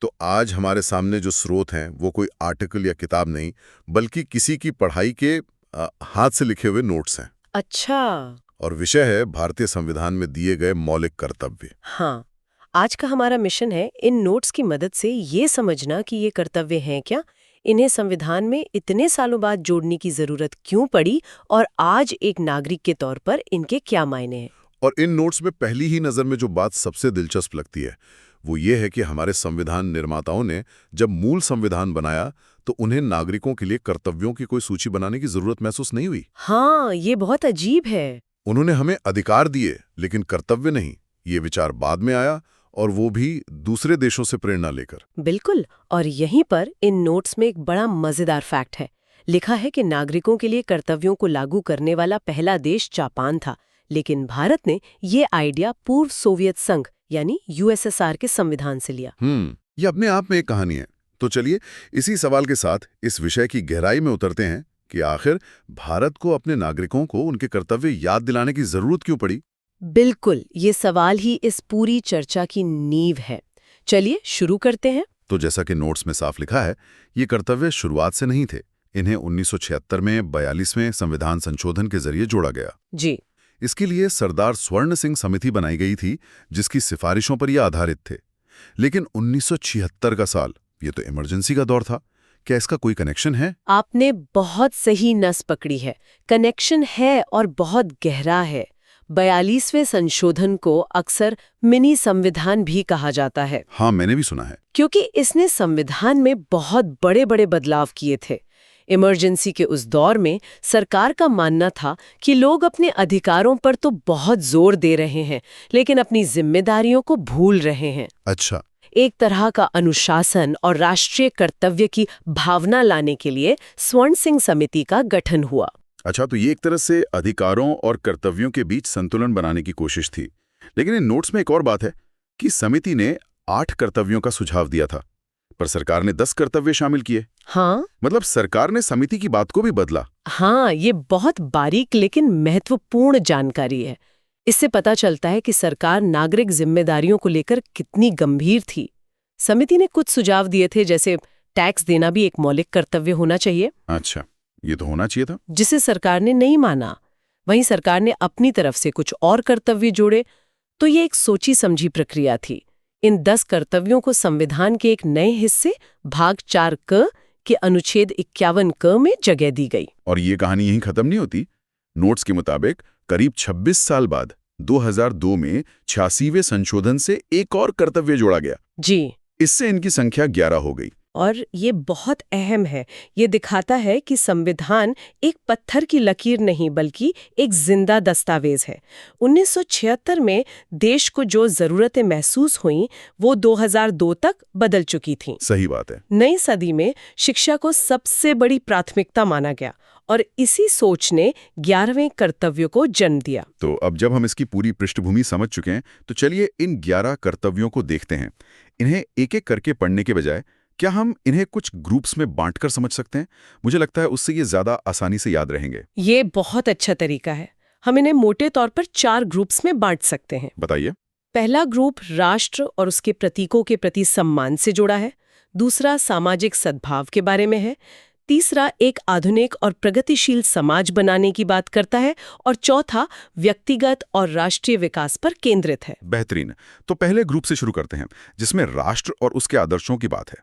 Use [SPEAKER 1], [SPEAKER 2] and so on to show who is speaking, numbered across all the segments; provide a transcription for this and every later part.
[SPEAKER 1] तो आज हमारे सामने जो स्रोत हैं वो कोई आर्टिकल या किताब नहीं, बल्कि किसी की पढ़ाई के हाथ से लिखे हुए नोट्स हैं।
[SPEAKER 2] अच्छा।
[SPEAKER 1] और विषय है भारतीय संविधान में दिए गए मौलिक कर्तव्य।
[SPEAKER 2] हाँ, आज का हमारा मिशन है इन नोट्स की मदद से ये समझना कि ये कर्तव्य हैं क्या, इन्हें संविधान में इतने सालों बाद जोड़ने की जरूरत क्यों पड़ी और आज एक नागरिक के तौर पर इनके क्या मायने हैं।
[SPEAKER 1] और इन नोट्स में पहली ही नज़र में जो बात सबसे दिलचस्प लगती है वो ये है कि हमारे संविधान निर्माताओं ने जब मूल संविधान बनाया तो उन्हें नागरिकों के लिए कर्तव्यों की कोई सूची बनाने की जरूरत महसूस नहीं हुई।
[SPEAKER 2] हाँ, ये बहुत अजीब है।
[SPEAKER 1] उन्होंने हमें अधिकार दिए लेकिन कर्तव्य नहीं। ये विचार बाद में आया, और वो भी दूसरे देशों से प्रेरणा लेकर।
[SPEAKER 2] बिल्कुल, और यहीं पर इन नोट्स में एक बड़ा मजेदार फैक्ट है। लिखा है कि नागरिकों के लिए कर्तव्यों को लागू करने वाला पहला देश जापान था, लेकिन भारत ने ये आइडिया पूर्व सोवियत संघ यानी यूएसएसआर के संविधान से लिया।
[SPEAKER 1] ये अपने आप में एक कहानी है। तो चलिए इसी सवाल के साथ इस विषय की गहराई में उतरते हैं कि आखिर भारत को अपने नागरिकों को उनके कर्तव्य याद दिलाने की जरूरत क्यों पड़ी।
[SPEAKER 2] बिल्कुल, ये सवाल ही इस पूरी चर्चा की नींव है। चलिए शुरू करते हैं।
[SPEAKER 1] तो जैसा कि नोट्स में साफ लिखा है, ये कर्तव्य शुरुआत से नहीं थे। इन्हें 1976 में 42वें संविधान संशोधन के जरिए जोड़ा गया।
[SPEAKER 2] जी।
[SPEAKER 1] इसके लिए सरदार स्वर्ण सिंह समिति बनाई गई थी, जिसकी सिफारिशों पर ये आधारित थे। लेकिन 1976 का साल, ये तो इमरजेंसी का दौर था। क्या इसका कोई कनेक्शन है?
[SPEAKER 2] आपने बहुत सही नस पकड़ी है। कनेक्शन है और बहुत गहरा है। 42वें संशोधन को अक्सर मिनी संविधान भी कहा जाता है।
[SPEAKER 1] हाँ, मैंने भी सुना है।
[SPEAKER 2] क्योंकि इसने संविधान में बहुत बड़े-बड़े बदलाव किए थे। इमरजेंसी के उस दौर में सरकार का मानना था कि लोग अपने अधिकारों पर तो बहुत जोर दे रहे हैं, लेकिन अपनी जिम्मेदारियों को भूल रहे हैं।
[SPEAKER 1] अच्छा।
[SPEAKER 2] एक तरह का अनुशासन और राष्ट्रीय कर्तव्य की भावना लाने के लिए स्वर्ण सिंह समिति का गठन हुआ।
[SPEAKER 1] अच्छा, तो ये एक तरह से अधिकारों और कर्तव्यों के बीच संतुलन बनाने की कोशिश थी। लेकिन इन नोट्स में एक और बात है कि समिति ने 8 कर्तव्यों का सुझाव दिया था, पर सरकार ने 10 कर्तव्य शामिल किए।
[SPEAKER 2] हाँ,
[SPEAKER 1] मतलब सरकार ने समिति की बात को भी बदला।
[SPEAKER 2] हाँ, ये बहुत बारीक लेकिन महत्वपूर्ण जानकारी है। इससे पता चलता है कि सरकार नागरिक जिम्मेदारियों को लेकर कितनी गंभीर थी। समिति ने कुछ सुझाव दिए थे, जैसे टैक्स देना भी एक मौलिक कर्तव्य होना चाहिए।
[SPEAKER 1] अच्छा, ये तो होना चाहिए था।
[SPEAKER 2] जिसे सरकार ने नहीं माना। वहीं सरकार ने अपनी तरफ से कुछ और कर्तव्य जोड़े, तो ये एक सोची समझी प्रक्रिया थी। इन 10 कर्तव्यों को संविधान के एक नए हिस्से भाग 4 क के अनुच्छेद 51 क में जगह दी गई।
[SPEAKER 1] और ये कहानी यहीं खत्म नहीं होती। नोट्स के मुताबिक करीब 26 साल बाद 2002 में 86वें संशोधन से एक और कर्तव्य जोड़ा गया।
[SPEAKER 2] जी।
[SPEAKER 1] इससे इनकी संख्या 11 हो गई।
[SPEAKER 2] और ये बहुत अहम है। ये दिखाता है कि संविधान एक पत्थर की लकीर नहीं बल्कि एक जिंदा दस्तावेज है। 1976 में देश को जो जरूरतें महसूस हुईं वो 2002 तक बदल चुकी थीं।
[SPEAKER 1] सही बात है।
[SPEAKER 2] नई सदी में शिक्षा को सबसे बड़ी प्राथमिकता माना गया और इसी सोच ने 11वें कर्तव्य को जन्म दिया।
[SPEAKER 1] तो अब जब हम इसकी पूरी पृष्ठभूमि समझ चुके हैं तो चलिए इन 11 कर्तव्यों को देखते हैं। इन्हें एक एक करके पढ़ने के बजाय क्या हम इन्हें कुछ ग्रुप्स में बांटकर समझ सकते हैं? मुझे लगता है उससे ये ज्यादा आसानी से याद रहेंगे।
[SPEAKER 2] ये बहुत अच्छा तरीका है। हम इन्हें मोटे तौर पर 4 ग्रुप्स में बांट सकते हैं।
[SPEAKER 1] बताइए।
[SPEAKER 2] पहला ग्रुप राष्ट्र और उसके प्रतीकों के प्रति सम्मान से जुड़ा है। दूसरा सामाजिक सद्भाव के बारे में है। तीसरा एक आधुनिक और प्रगतिशील समाज बनाने की बात करता है और चौथा व्यक्तिगत और राष्ट्रीय विकास पर केंद्रित है।
[SPEAKER 1] बेहतरीन। तो पहले ग्रुप से शुरू करते हैं, जिसमें राष्ट्र और उसके आदर्शों की बात है।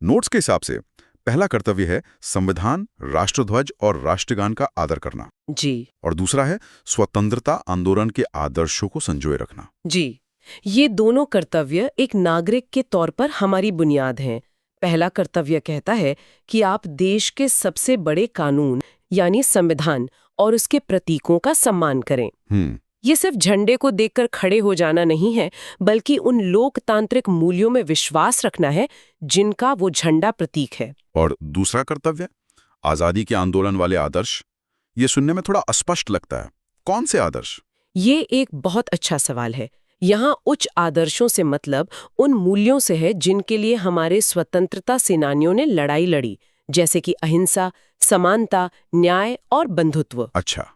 [SPEAKER 1] नोट्स के हिसाब से पहला कर्तव्य है संविधान, राष्ट्रध्वज और राष्ट्रगान का आदर करना।
[SPEAKER 2] जी।
[SPEAKER 1] और दूसरा है स्वतंत्रता आंदोलन के आदर्शों को संजोए रखना।
[SPEAKER 2] जी, ये दोनों कर्तव्य एक नागरिक के तौर पर हमारी बुनियाद हैं। पहला कर्तव्य कहता है कि आप देश के सबसे बड़े कानून यानी संविधान और उसके प्रतीकों का सम्मान करें। ये सिर्फ झंडे को देखकर खड़े हो जाना नहीं है, बल्कि उन लोकतांत्रिक मूल्यों में विश्वास रखना है जिनका वो झंडा प्रतीक है।
[SPEAKER 1] और दूसरा कर्तव्य आजादी के आंदोलन वाले आदर्श। ये सुनने में थोड़ा अस्पष्ट लगता है। कौन से आदर्श?
[SPEAKER 2] ये एक बहुत अच्छा सवाल है। यहाँ उच्च आदर्शों से मतलब उन मूल्यों से है जिनके लिए हमारे स्वतंत्रता सेनानियों ने लड़ाई लड़ी, जैसे कि अहिंसा, समानता, न्याय और बंधुत्व।
[SPEAKER 1] अच्छा।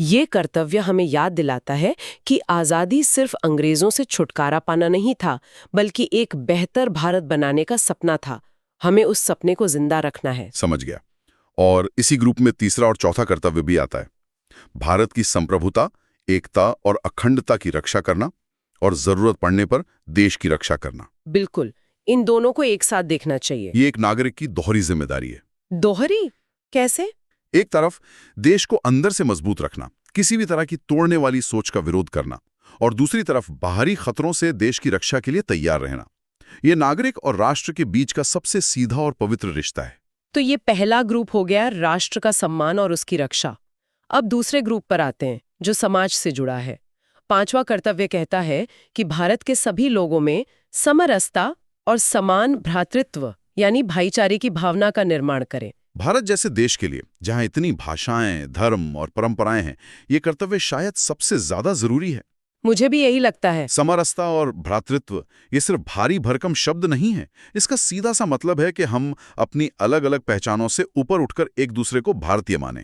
[SPEAKER 2] ये कर्तव्य हमें याद दिलाता है कि आज़ादी सिर्फ अंग्रेजों से छुटकारा पाना नहीं था, बल्कि एक बेहतर भारत बनाने का सपना था। हमें उस सपने को जिंदा रखना है।
[SPEAKER 1] समझ गया। और इसी ग्रुप में तीसरा और चौथा कर्तव्य भी आता है। भारत की संप्रभुता, एकता और अखंडता की रक्षा करना और जरूरत पड़ने पर देश की रक्षा करना।
[SPEAKER 2] बिल्कुल, इन दोनों को एक साथ देखना चाहिए।
[SPEAKER 1] ये एक नागरिक की दोहरी जिम्मेदारी है।
[SPEAKER 2] दोहरी? कैसे?
[SPEAKER 1] एक तरफ देश को अंदर से मजबूत रखना, किसी भी तरह की तोड़ने वाली सोच का विरोध करना, और दूसरी तरफ बाहरी खतरों से देश की रक्षा के लिए तैयार रहना। ये नागरिक और राष्ट्र के बीच का सबसे सीधा और पवित्र रिश्ता है।
[SPEAKER 2] तो ये पहला ग्रुप हो गया राष्ट्र का सम्मान और उसकी रक्षा। अब दूसरे ग्रुप पर आते हैं जो समाज से जुड़ा है। पांचवा कर्तव्य कहता है कि भारत के सभी लोगों में समरसता और समान भ्रातृत्व यानी भाईचारे की भावना का निर्माण करें।
[SPEAKER 1] भारत जैसे देश के लिए, जहां इतनी भाषाएं, धर्म और परंपराएं हैं, ये कर्तव्य शायद सबसे ज्यादा जरूरी है।
[SPEAKER 2] मुझे भी यही लगता है।
[SPEAKER 1] समरसता और भ्रातृत्व ये सिर्फ भारी भरकम शब्द नहीं है। इसका सीधा सा मतलब है कि हम अपनी अलग अलग पहचानों से ऊपर उठकर एक दूसरे को भारतीय माने।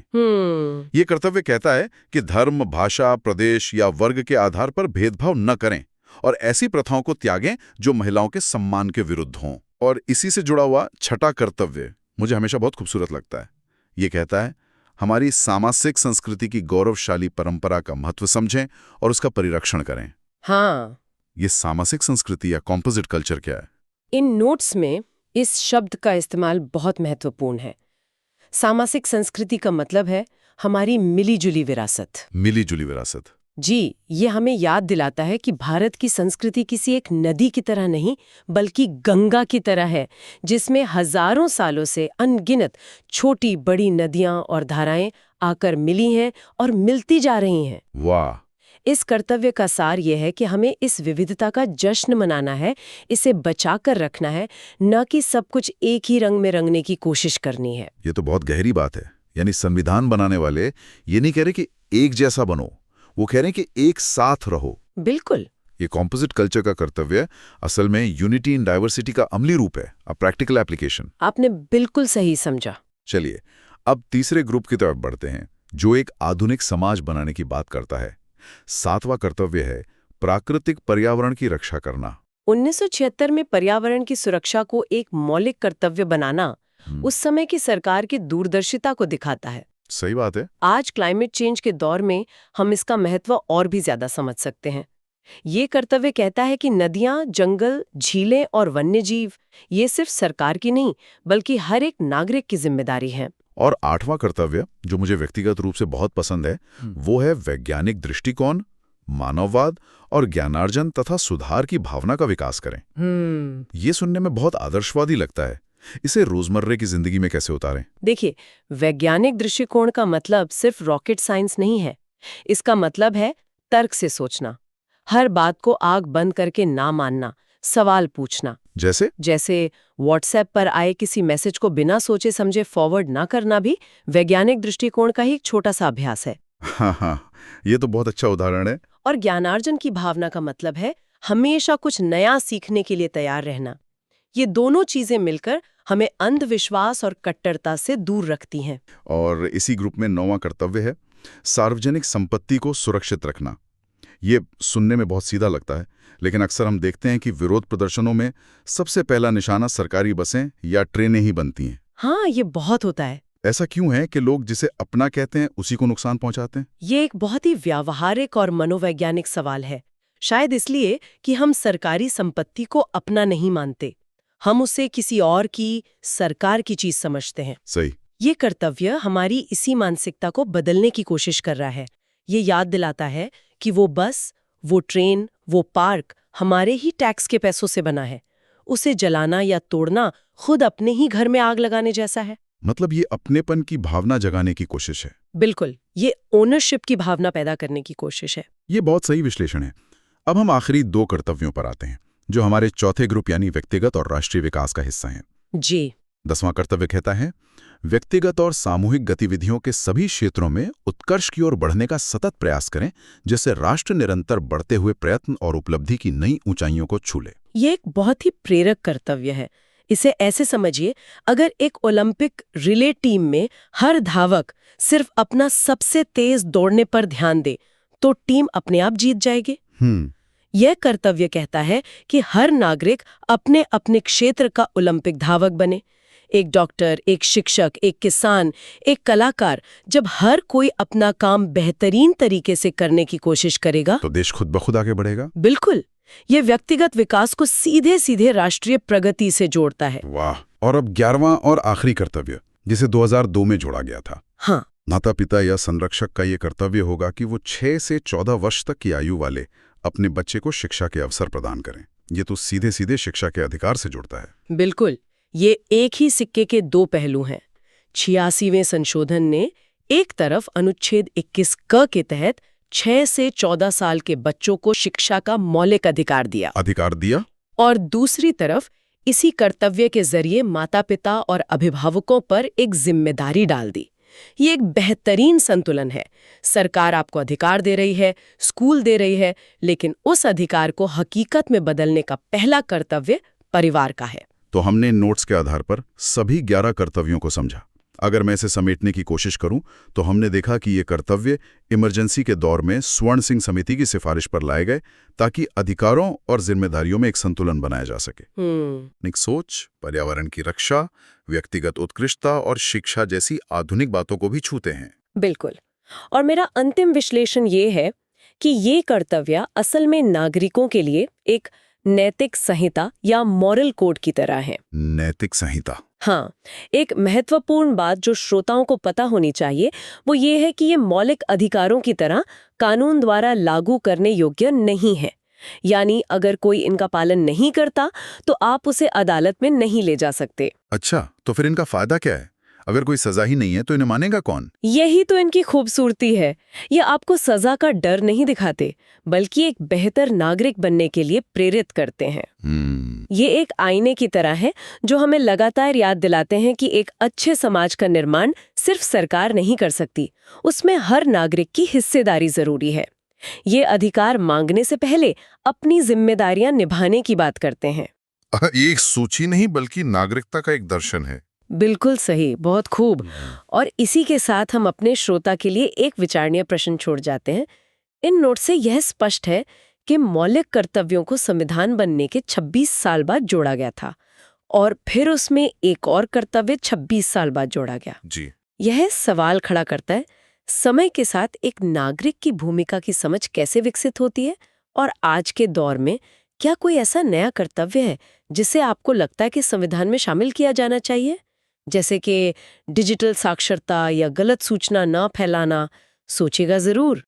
[SPEAKER 1] ये कर्तव्य कहता है कि धर्म, भाषा, प्रदेश या वर्ग के आधार पर भेदभाव न करें और ऐसी प्रथाओं को त्यागें जो महिलाओं के सम्मान के विरुद्ध हों। और इसी से जुड़ा हुआ छठा कर्तव्य मुझे हमेशा बहुत खूबसूरत लगता है। ये कहता है, हमारी सामासिक संस्कृति की गौरवशाली परंपरा का महत्व समझें और उसका परिरक्षण करें।
[SPEAKER 2] हाँ,
[SPEAKER 1] ये सामासिक संस्कृति या कॉम्पोजिट कल्चर क्या है?
[SPEAKER 2] इन नोट्स में इस शब्द का इस्तेमाल बहुत महत्वपूर्ण है। सामासिक संस्कृति का मतलब है हमारी मिलीजुली विरासत।
[SPEAKER 1] मिलीजुली विरासत।
[SPEAKER 2] जी, ये हमें याद दिलाता है कि भारत की संस्कृति किसी एक नदी की तरह नहीं, बल्कि गंगा की तरह है, जिसमें हजारों सालों से अनगिनत छोटी बड़ी नदियां और धाराएं आकर मिली हैं और मिलती जा रही हैं।
[SPEAKER 1] वाह!
[SPEAKER 2] इस कर्तव्य का सार यह है कि हमें इस विविधता का जश्न मनाना है, इसे बचा कर रखना है, न कि सब कुछ एक ही रंग में रंगने की कोशिश करनी है।
[SPEAKER 1] ये तो बहुत गहरी बात है। यानी संविधान बनाने वाले ये नहीं कह रहे कि एक जैसा बनो, वो कह रहे हैं कि एक साथ रहो।
[SPEAKER 2] बिल्कुल।
[SPEAKER 1] ये कॉम्पोजिट कल्चर का कर्तव्य असल में यूनिटी इन डाइवर्सिटी का अमली रूप है, अ प्रैक्टिकल एप्लीकेशन।
[SPEAKER 2] आपने बिल्कुल सही समझा।
[SPEAKER 1] चलिए, अब तीसरे ग्रुप की तरफ बढ़ते हैं, जो एक आधुनिक समाज बनाने की बात करता है। सातवां कर्तव्य है प्राकृतिक पर्यावरण की रक्षा करना।
[SPEAKER 2] 1976 में पर्यावरण की सुरक्षा को एक मौलिक कर्तव्य बनाना उस समय की सरकार की दूरदर्शिता को दिखाता है।
[SPEAKER 1] सही बात है।
[SPEAKER 2] आज क्लाइमेट चेंज के दौर में हम इसका महत्व और भी ज्यादा समझ सकते हैं। ये कर्तव्य कहता है कि नदियां, जंगल, झीलें और वन्यजीव ये सिर्फ सरकार की नहीं, बल्कि हर एक नागरिक की जिम्मेदारी है।
[SPEAKER 1] और आठवां कर्तव्य, जो मुझे व्यक्तिगत रूप से बहुत पसंद है, वो है वैज्ञानिक दृष्टिकोण, मानववाद और ज्ञानार्जन तथा सुधार की भावना का विकास करें। ये सुनने में बहुत आदर्शवादी लगता है। इसे रोजमर्रे की जिंदगी में कैसे उतारें?
[SPEAKER 2] देखिए, वैज्ञानिक दृष्टिकोण का मतलब सिर्फ रॉकेट साइंस नहीं है। इसका मतलब है तर्क से सोचना, हर बात को आंख बंद करके ना मानना, सवाल पूछना। जैसे व्हाट्सएप पर आए किसी मैसेज को बिना सोचे समझे फॉरवर्ड ना करना भी वैज्ञानिक दृष्टिकोण का ही एक छोटा सा अभ्यास है।
[SPEAKER 1] हाँ, ये तो बहुत अच्छा उदाहरण है।
[SPEAKER 2] और ज्ञानार्जन की भावना का मतलब है हमेशा कुछ नया सीखने के लिए तैयार रहना। ये दोनों चीजें मिलकर हमें अंधविश्वास और कट्टरता से दूर रखती हैं।
[SPEAKER 1] और इसी ग्रुप में 9वां कर्तव्य है सार्वजनिक संपत्ति को सुरक्षित रखना। ये सुनने में बहुत सीधा लगता है, लेकिन अक्सर हम देखते हैं कि विरोध प्रदर्शनों में सबसे पहला निशाना सरकारी बसें या ट्रेनें ही बनती हैं।
[SPEAKER 2] हाँ, ये बहुत होता है।
[SPEAKER 1] ऐसा क्यों है कि लोग जिसे अपना कहते हैं उसी को नुकसान पहुंचाते हैं?
[SPEAKER 2] ये एक बहुत ही व्यावहारिक और मनोवैज्ञानिक सवाल है। शायद इसलिए कि हम सरकारी संपत्ति को अपना नहीं मानते, हम उसे किसी और की, सरकार की चीज समझते हैं।
[SPEAKER 1] सही।
[SPEAKER 2] ये कर्तव्य हमारी इसी मानसिकता को बदलने की कोशिश कर रहा है। ये याद दिलाता है कि वो बस, वो ट्रेन, वो पार्क हमारे ही टैक्स के पैसों से बना है। उसे जलाना या तोड़ना खुद अपने ही घर में आग लगाने जैसा है।
[SPEAKER 1] मतलब ये अपनेपन की भावना जगाने की कोशिश है।
[SPEAKER 2] बिल्कुल, ये ओनरशिप की भावना पैदा करने की कोशिश है।
[SPEAKER 1] ये बहुत सही विश्लेषण है। अब हम आखिरी 2 कर्तव्यों पर आते हैं, जो हमारे चौथे ग्रुप यानी व्यक्तिगत और राष्ट्रीय विकास का हिस्सा हैं।
[SPEAKER 2] जी।
[SPEAKER 1] 10वां कर्तव्य कहता है व्यक्तिगत और सामूहिक गतिविधियों के सभी क्षेत्रों में उत्कर्ष की ओर बढ़ने का सतत प्रयास करें, जिससे राष्ट्र निरंतर बढ़ते हुए प्रयत्न और उपलब्धि की नई ऊंचाइयों को छू ले।
[SPEAKER 2] ये एक बहुत ही प्रेरक कर्तव्य है। इसे ऐसे समझिए, अगर एक ओलंपिक रिले टीम में हर धावक सिर्फ अपना सबसे तेज दौड़ने पर ध्यान दे, तो टीम अपने आप जीत जाएगी। यह कर्तव्य कहता है कि हर नागरिक अपने अपने क्षेत्र का ओलंपिक धावक बने। एक डॉक्टर, एक शिक्षक, एक किसान, एक कलाकार, जब हर कोई अपना काम बेहतरीन तरीके से करने की कोशिश करेगा
[SPEAKER 1] तो देश खुद ब खुद आगे बढ़ेगा।
[SPEAKER 2] बिल्कुल, ये व्यक्तिगत विकास को सीधे सीधे राष्ट्रीय प्रगति से जोड़ता है।
[SPEAKER 1] वाह। और अब 11वां और आखिरी कर्तव्य, जिसे 2002 में जोड़ा गया था।
[SPEAKER 2] हाँ,
[SPEAKER 1] माता पिता या संरक्षक का ये कर्तव्य होगा कि वो 6 से 14 वर्ष तक की आयु वाले अपने बच्चे को शिक्षा के अवसर प्रदान करें। ये तो सीधे सीधे शिक्षा के अधिकार से जुड़ता है।
[SPEAKER 2] बिल्कुल, ये एक ही सिक्के के दो पहलू हैं। 86वें संशोधन ने एक तरफ अनुच्छेद 21 क के तहत 6 से 14 साल के बच्चों को शिक्षा का मौलिक अधिकार दिया, और दूसरी तरफ इसी कर्तव्य के जरिए माता पिता और अभिभावकों पर एक जिम्मेदारी डाल दी। ये एक बेहतरीन संतुलन है। सरकार आपको अधिकार दे रही है, स्कूल दे रही है, लेकिन उस अधिकार को हकीकत में बदलने का पहला कर्तव्य परिवार का है।
[SPEAKER 1] तो हमने नोट्स के आधार पर सभी 11 कर्तव्यों को समझा। अगर मैं इसे समेटने की कोशिश करूं तो हमने देखा कि ये कर्तव्य इमरजेंसी के दौर में स्वर्ण सिंह समिति की सिफारिश पर लाए गए ताकि अधिकारों और जिम्मेदारियों में एक संतुलन बनाया जा सके। एक सोच, पर्यावरण की रक्षा, व्यक्तिगत उत्कृष्टता और शिक्षा जैसी आधुनिक बातों को भी छूते हैं।
[SPEAKER 2] बिल्कुल। और मेरा अंतिम विश्लेषण ये है कि ये कर्तव्य असल में नागरिकों के लिए एक नैतिक संहिता या मॉरल कोड की तरह है।
[SPEAKER 1] नैतिक संहिता।
[SPEAKER 2] हाँ, एक महत्वपूर्ण बात जो श्रोताओं को पता होनी चाहिए वो ये है कि ये मौलिक अधिकारों की तरह कानून द्वारा लागू करने योग्य नहीं है। यानी अगर कोई इनका पालन नहीं करता तो आप उसे अदालत में नहीं ले जा सकते।
[SPEAKER 1] अच्छा, तो फिर इनका फायदा क्या है? अगर कोई सजा ही नहीं है तो इन्हें मानेगा कौन?
[SPEAKER 2] यही तो इनकी खूबसूरती है। ये आपको सजा का डर नहीं दिखाते, बल्कि एक बेहतर नागरिक बनने के लिए प्रेरित करते हैं। ये एक आईने की तरह है जो हमें लगातार याद दिलाते हैं कि एक अच्छे समाज का निर्माण सिर्फ सरकार नहीं कर सकती, उसमें हर नागरिक की हिस्सेदारी जरूरी है। ये अधिकार मांगने से पहले अपनी जिम्मेदारियां निभाने की बात करते हैं।
[SPEAKER 3] ये एक सूची नहीं बल्कि नागरिकता का एक दर्शन है।
[SPEAKER 2] बिल्कुल सही, बहुत खूब। और इसी के साथ हम अपने श्रोता के लिए एक विचारणीय प्रश्न छोड़ जाते हैं। इन नोट से यह स्पष्ट है कि मौलिक कर्तव्यों को संविधान बनने के 26 साल बाद जोड़ा गया था और फिर उसमें एक और कर्तव्य 26 साल बाद जोड़ा गया।
[SPEAKER 3] जी।
[SPEAKER 2] यह सवाल खड़ा करता है, समय के साथ एक नागरिक की भूमिका की समझ कैसे विकसित होती है, और आज के दौर में क्या कोई ऐसा नया कर्तव्य है जिसे आपको लगता है कि संविधान में शामिल किया जाना चाहिए, जैसे कि डिजिटल साक्षरता या गलत सूचना न फैलाना? सोचिएगा जरूर।